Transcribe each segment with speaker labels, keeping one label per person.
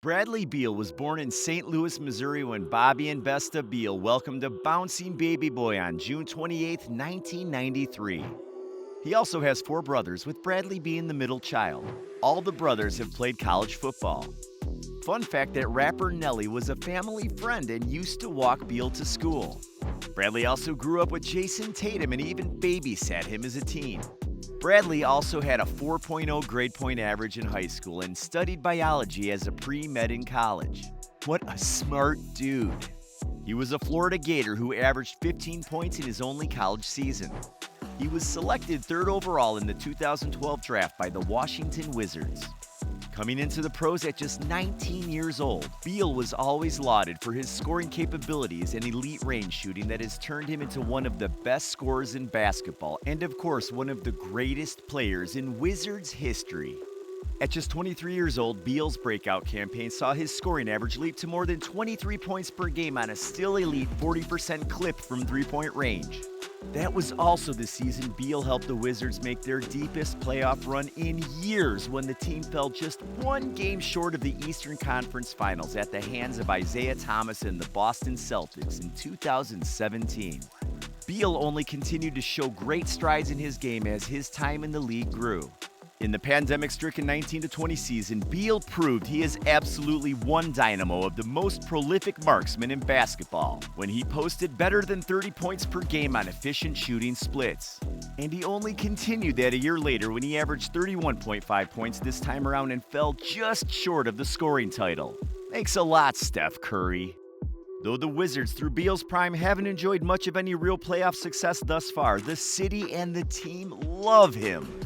Speaker 1: Bradley Beal was born in St. Louis, Missouri when Bobby and Besta Beal welcomed a bouncing baby boy on June 28, 1993. He also has four brothers, with Bradley being the middle child. All the brothers have played college football. Fun fact that rapper Nelly was a family friend and used to walk Beal to school. Bradley also grew up with Jason Tatum and even babysat him as a teen. Bradley also had a 4.0 grade point average in high school and studied biology as a pre-med in college. What a smart dude. He was a Florida Gator who averaged 15 points in his only college season. He was selected third overall in the 2012 draft by the Washington Wizards. Coming into the pros at just 19 years old, Beal was always lauded for his scoring capabilities and elite range shooting that has turned him into one of the best scorers in basketball and, of course, one of the greatest players in Wizards history. At just 23 years old, Beal's breakout campaign saw his scoring average leap to more than 23 points per game on a still elite 40% clip from three-point range. That was also the season Beal helped the Wizards make their deepest playoff run in years when the team fell just one game short of the Eastern Conference Finals at the hands of Isaiah Thomas and the Boston Celtics in 2017. Beal only continued to show great strides in his game as his time in the league grew. In the pandemic-stricken 19-20 season, Beal proved he is absolutely one dynamo of the most prolific marksman in basketball when he posted better than 30 points per game on efficient shooting splits. And he only continued that a year later when he averaged 31.5 points this time around and fell just short of the scoring title. Thanks a lot, Steph Curry. Though the Wizards through Beal's prime haven't enjoyed much of any real playoff success thus far, the city and the team love him.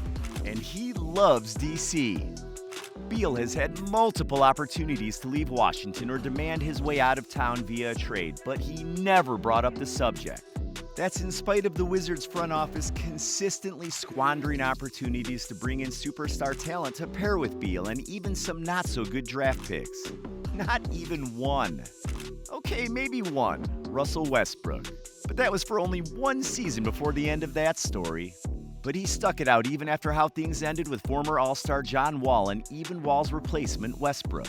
Speaker 1: And he loves DC. Beal has had multiple opportunities to leave Washington or demand his way out of town via a trade, but he never brought up the subject. That's in spite of the Wizards front office consistently squandering opportunities to bring in superstar talent to pair with Beal and even some not-so-good draft picks. Not even one. Okay, maybe one, Russell Westbrook. But that was for only one season before the end of that story. But he stuck it out even after how things ended with former All-Star John Wall and even Wall's replacement, Westbrook.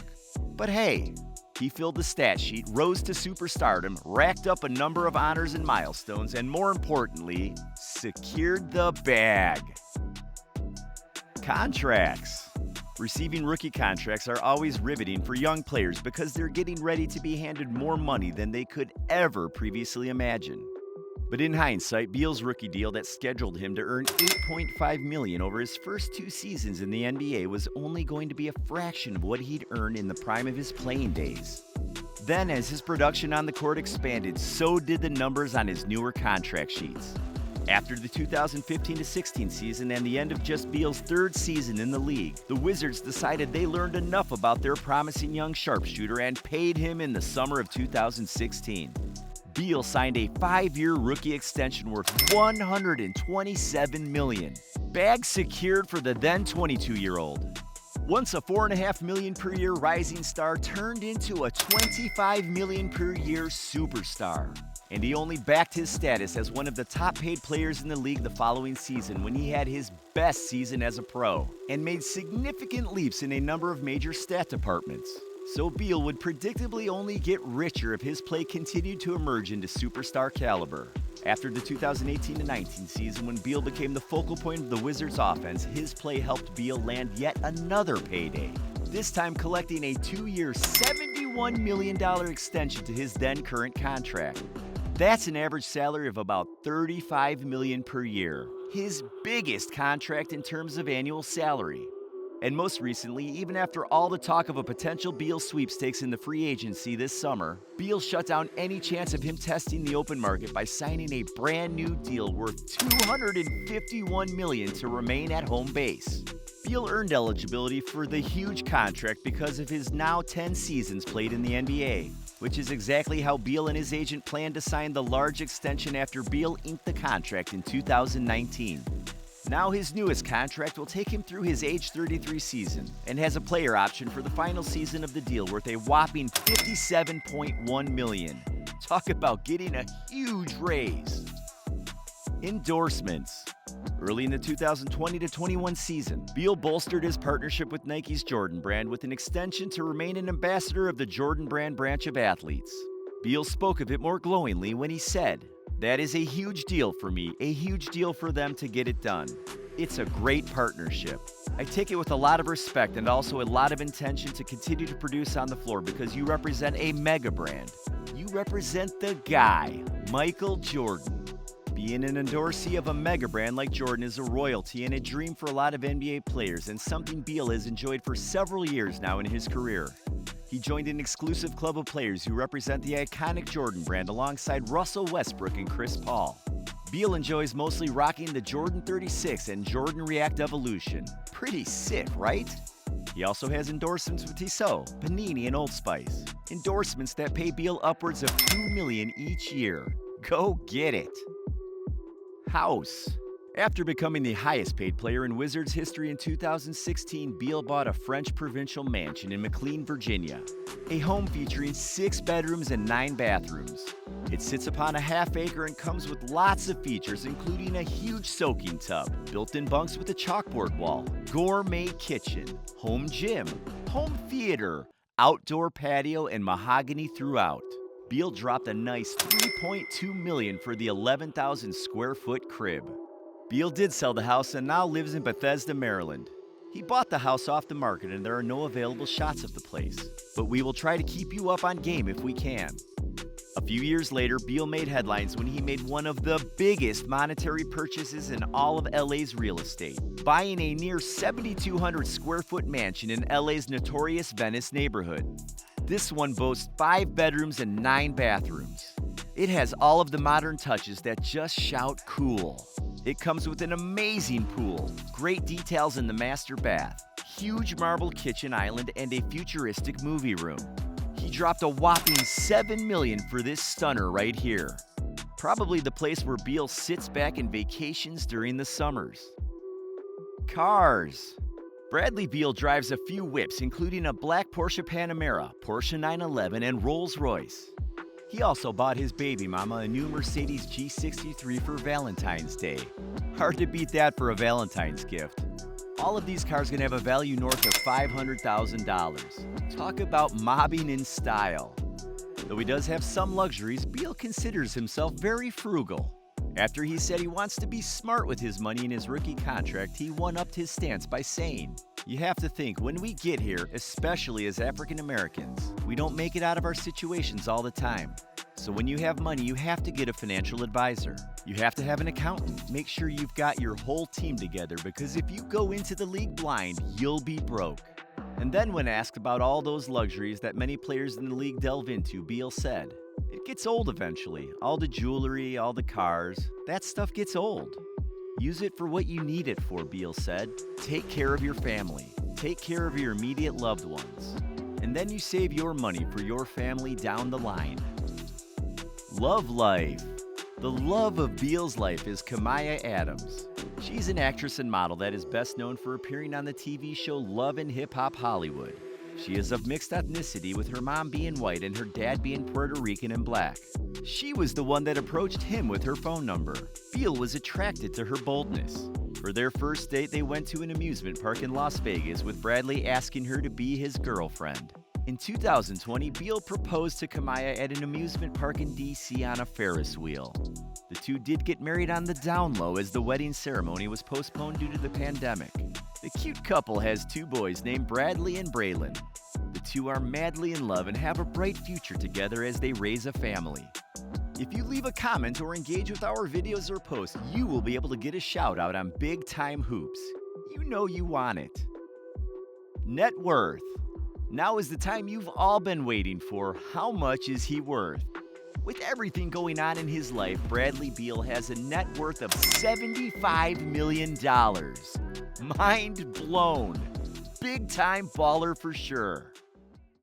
Speaker 1: But hey, he filled the stat sheet, rose to superstardom, racked up a number of honors and milestones, and more importantly, secured the bag. Contracts. Receiving rookie contracts are always riveting for young players because they're getting ready to be handed more money than they could ever previously imagine. But in hindsight, Beal's rookie deal that scheduled him to earn $8.5 million over his first two seasons in the NBA was only going to be a fraction of what he'd earned in the prime of his playing days. Then, as his production on the court expanded, so did the numbers on his newer contract sheets. After the 2015-16 season and the end of just Beal's third season in the league, the Wizards decided they learned enough about their promising young sharpshooter and paid him in the summer of 2016. Beal signed a 5-year rookie extension worth $127 million. Bag secured for the then 22-year-old. Once a $4.5 million per year rising star turned into a $25 million per year superstar. And he only backed his status as one of the top paid players in the league the following season when he had his best season as a pro and made significant leaps in a number of major stat departments. So Beal would predictably only get richer if his play continued to emerge into superstar caliber. After the 2018-19 season, when Beal became the focal point of the Wizards' offense, his play helped Beal land yet another payday, this time collecting a 2-year, $71 million extension to his then current contract. That's an average salary of about $35 million per year, his biggest contract in terms of annual salary. And most recently, even after all the talk of a potential Beal sweepstakes in the free agency this summer, Beal shut down any chance of him testing the open market by signing a brand new deal worth $251 million to remain at home base. Beal earned eligibility for the huge contract because of his now 10 seasons played in the NBA, which is exactly how Beal and his agent planned to sign the large extension after Beal inked the contract in 2019. Now his newest contract will take him through his age 33 season and has a player option for the final season of the deal worth a whopping $57.1 million. Talk about getting a huge raise. Endorsements. Early in the 2020-21 season, Beal bolstered his partnership with Nike's Jordan brand with an extension to remain an ambassador of the Jordan brand branch of athletes. Beal spoke of it more glowingly when he said, "That is a huge deal for me, a huge deal for them to get it done. It's a great partnership. I take it with a lot of respect and also a lot of intention to continue to produce on the floor because you represent a mega brand. You represent the guy, Michael Jordan." Being an endorsee of a mega brand like Jordan is a royalty and a dream for a lot of NBA players, and something Beal has enjoyed for several years now in his career. He joined an exclusive club of players who represent the iconic Jordan brand alongside Russell Westbrook and Chris Paul. Beal enjoys mostly rocking the Jordan 36 and Jordan React Evolution. Pretty sick, right? He also has endorsements with Tissot, Panini, and Old Spice. Endorsements that pay Beal upwards of $2 million each year. Go get it! House. After becoming the highest paid player in Wizards history in 2016, Beal bought a French provincial mansion in McLean, Virginia. A home featuring 6 bedrooms and 9 bathrooms. It sits upon a half-acre and comes with lots of features, including a huge soaking tub, built-in bunks with a chalkboard wall, gourmet kitchen, home gym, home theater, outdoor patio, and mahogany throughout. Beal dropped a nice $3.2 million for the 11,000 square foot crib. Beal did sell the house and now lives in Bethesda, Maryland. He bought the house off the market and there are no available shots of the place, but we will try to keep you up on game if we can. A few years later, Beal made headlines when he made one of the biggest monetary purchases in all of LA's real estate, buying a near 7,200 square foot mansion in LA's notorious Venice neighborhood. This one boasts 5 bedrooms and 9 bathrooms. It has all of the modern touches that just shout cool. It comes with an amazing pool, great details in the master bath, huge marble kitchen island, and a futuristic movie room. He dropped a whopping $7 million for this stunner right here. Probably the place where Beal sits back and vacations during the summers. Cars. Bradley Beal drives a few whips, including a black Porsche Panamera, Porsche 911, and Rolls-Royce. He also bought his baby mama a new Mercedes G63 for Valentine's Day. Hard to beat that for a Valentine's gift. All of these cars can have a value north of $500,000. Talk about mobbing in style. Though he does have some luxuries, Beal considers himself very frugal. After he said he wants to be smart with his money in his rookie contract, he one-upped his stance by saying, "You have to think, when we get here, especially as African Americans, we don't make it out of our situations all the time. So when you have money, you have to get a financial advisor. You have to have an accountant. Make sure you've got your whole team together, because if you go into the league blind, you'll be broke." And then when asked about all those luxuries that many players in the league delve into, Beal said, "It gets old eventually. All the jewelry, all the cars, that stuff gets old. Use it for what you need it for," Beal said. "Take care of your family. Take care of your immediate loved ones. And then you save your money for your family down the line." Love life. The love of Beal's life is Kamaya Adams. She's an actress and model that is best known for appearing on the TV show Love and Hip Hop Hollywood. She is of mixed ethnicity, with her mom being white and her dad being Puerto Rican and black. She was the one that approached him with her phone number. Beal was attracted to her boldness. For their first date, they went to an amusement park in Las Vegas, with Bradley asking her to be his girlfriend. In 2020, Beal proposed to Kamaya at an amusement park in DC on a Ferris wheel. The two did get married on the down low, as the wedding ceremony was postponed due to the pandemic. The cute couple has 2 boys named Bradley and Braylon. The two are madly in love and have a bright future together as they raise a family. If you leave a comment or engage with our videos or posts, you will be able to get a shout out on Big Time Hoops. You know you want it. Net worth. Now is the time you've all been waiting for. How much is he worth? With everything going on in his life, Bradley Beal has a net worth of $75 million. Mind blown. Big time baller for sure.